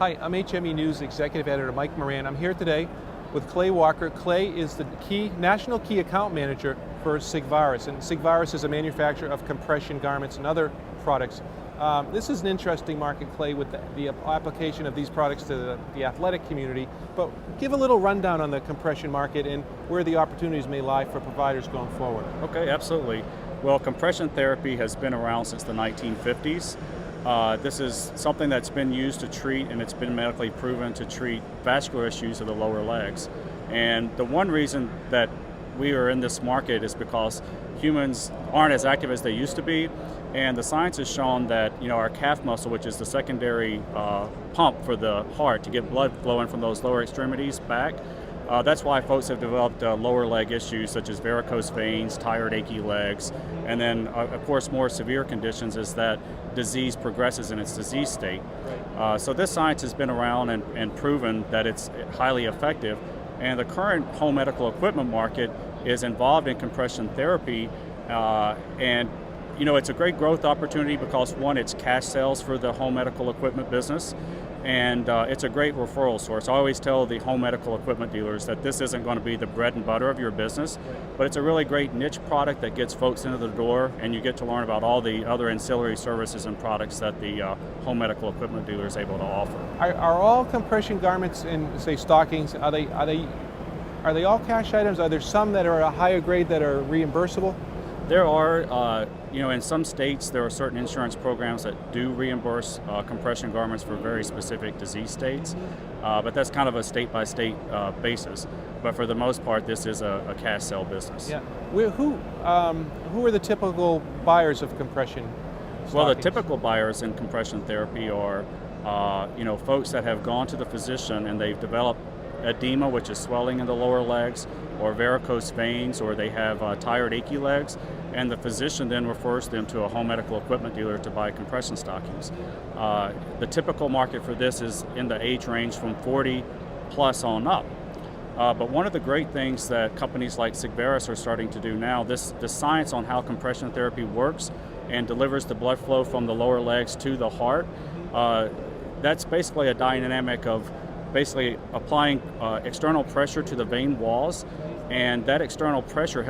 Hi, I'm HME News Executive Editor Mike Moran. I'm here today with Clay Walker. Clay is the National Key Account Manager for Sigvaris, and Sigvaris is a manufacturer of compression garments and other products. This is an interesting market, Clay, with the application of these products to the athletic community, but give a little rundown on the compression market and where the opportunities may lie for providers going forward. Okay, absolutely. Well, compression therapy has been around since the 1950s. This is something that's been used to treat, and it's been medically proven to treat vascular issues of the lower legs. And the one reason that we are in this market is because humans aren't as active as they used to be, and the science has shown that our calf muscle, which is the secondary pump for the heart to get blood flowing from those lower extremities back, that's why folks have developed lower leg issues such as varicose veins, tired, achy legs, and then of course more severe conditions as that disease progresses in its disease state. So this science has been around and proven that it's highly effective, and the current home medical equipment market is involved in compression therapy, and it's a great growth opportunity because one, it's cash sales for the home medical equipment business, and it's a great referral source. I always tell the home medical equipment dealers that this isn't going to be the bread and butter of your business, but it's a really great niche product that gets folks into the door, and you get to learn about all the other ancillary services and products that the home medical equipment dealer is able to offer. Are all compression garments in, say, stockings, are they all cash items? Are there some that are a higher grade that are reimbursable? There are, in some states there are certain insurance programs that do reimburse compression garments for very specific disease states, but that's kind of a state-by-state basis. But for the most part, this is a cash sale business. Yeah. Who are the typical buyers of compression stockings? Well, the typical buyers in compression therapy are, folks that have gone to the physician and they've developed edema, which is swelling in the lower legs, or varicose veins, or they have tired, achy legs, and the physician then refers them to a home medical equipment dealer to buy compression stockings. The typical market for this is in the age range from 40 plus on up. But one of the great things that companies like Sigvaris are starting to do now, the science on how compression therapy works and delivers the blood flow from the lower legs to the heart, that's basically a dynamic of basically applying external pressure to the vein walls, and that external pressure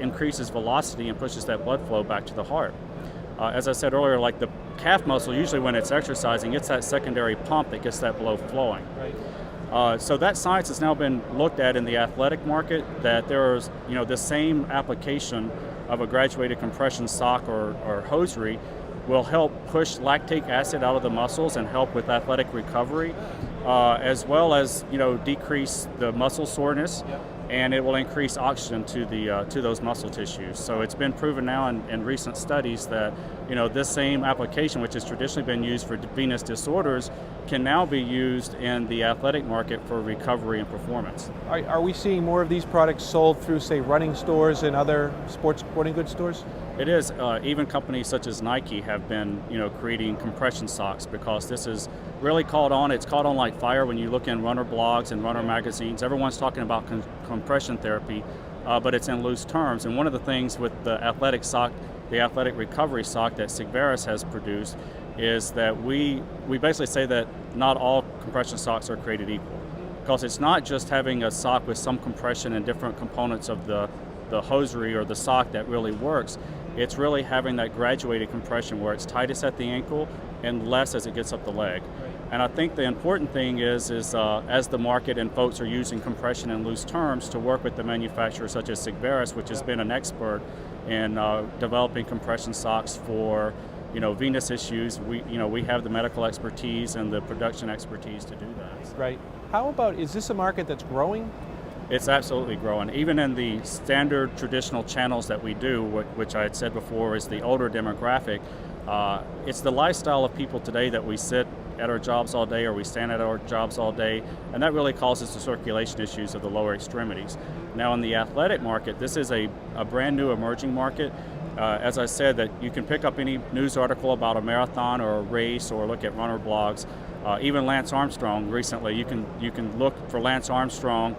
increases velocity and pushes that blood flow back to the heart. As I said earlier, like the calf muscle, usually when it's exercising, it's that secondary pump that gets that blood flowing. Right. So that science has now been looked at in the athletic market, that there's the same application of a graduated compression sock or hosiery will help push lactic acid out of the muscles and help with athletic recovery, as well as decrease the muscle soreness, and it will increase oxygen to those muscle tissues. So it's been proven now in recent studies that this same application, which has traditionally been used for venous disorders, can now be used in the athletic market for recovery and performance. Are we seeing more of these products sold through, say, running stores and other sporting goods stores? It is. Even companies such as Nike have been, creating compression socks because this is really caught on. It's caught on like fire when you look in runner blogs and runner magazines. Everyone's talking about compression therapy, but it's in loose terms. And one of the things with the athletic sock, the athletic recovery sock that Sigvaris has produced, is that we basically say that not all compression socks are created equal, because it's not just having a sock with some compression and different components of the hosiery or the sock that really works. It's really having that graduated compression where it's tightest at the ankle and less as it gets up the leg. And I think the important thing is as the market and folks are using compression in loose terms, to work with the manufacturers such as Sigvaris, which has been an expert in developing compression socks for venous issues. We have the medical expertise and the production expertise to do that. Right. How about, is this a market that's growing? It's absolutely growing. Even in the standard traditional channels that we do, which I had said before is the older demographic, it's the lifestyle of people today that we sit at our jobs all day or we stand at our jobs all day, and that really causes the circulation issues of the lower extremities. Now in the athletic market, this is a brand new emerging market. As I said, that you can pick up any news article about a marathon or a race or look at runner blogs. Even Lance Armstrong recently, you can look for Lance Armstrong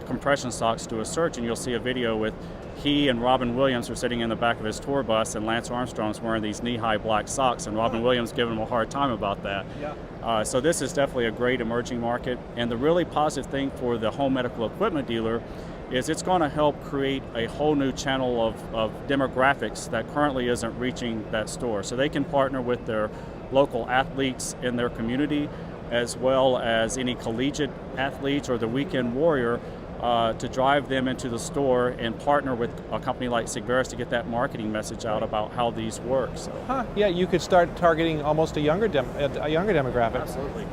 compression socks, do a search, and you'll see a video with he and Robin Williams are sitting in the back of his tour bus, and Lance Armstrong's wearing these knee-high black socks, and Robin Williams giving him a hard time about that. Yeah. So this is definitely a great emerging market, and the really positive thing for the home medical equipment dealer is it's going to help create a whole new channel of demographics that currently isn't reaching that store. So they can partner with their local athletes in their community, as well as any collegiate athletes or the weekend warrior, to drive them into the store and partner with a company like Sigvaris to get that marketing message out about how these work. So. Yeah, you could start targeting almost a younger demographic. Absolutely.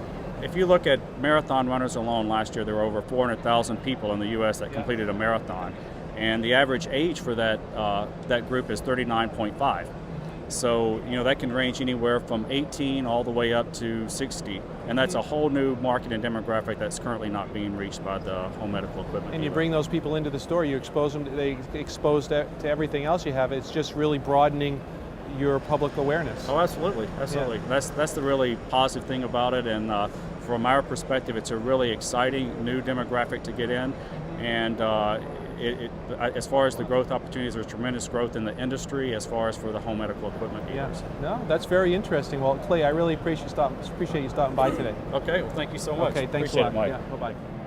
If you look at marathon runners alone, last year there were over 400,000 people in the U.S. that completed a marathon, and the average age for that group is 39.5. So that can range anywhere from 18 all the way up to 60, and that's a whole new market and demographic that's currently not being reached by the home medical equipment. And you bring those people into the store, you expose them, they exposed to everything else you have. It's just really broadening your public awareness. Oh, absolutely, absolutely. Yeah. That's the really positive thing about it, and from our perspective, it's a really exciting new demographic to get in, and as far as the growth opportunities, there's tremendous growth in the industry as far as for the home medical equipment dealers. Yeah. No, that's very interesting. Well, Clay, I really appreciate you stopping by today. Okay, well, thank you so much. Okay, thanks appreciate a lot. It, Mike. Yeah, bye-bye.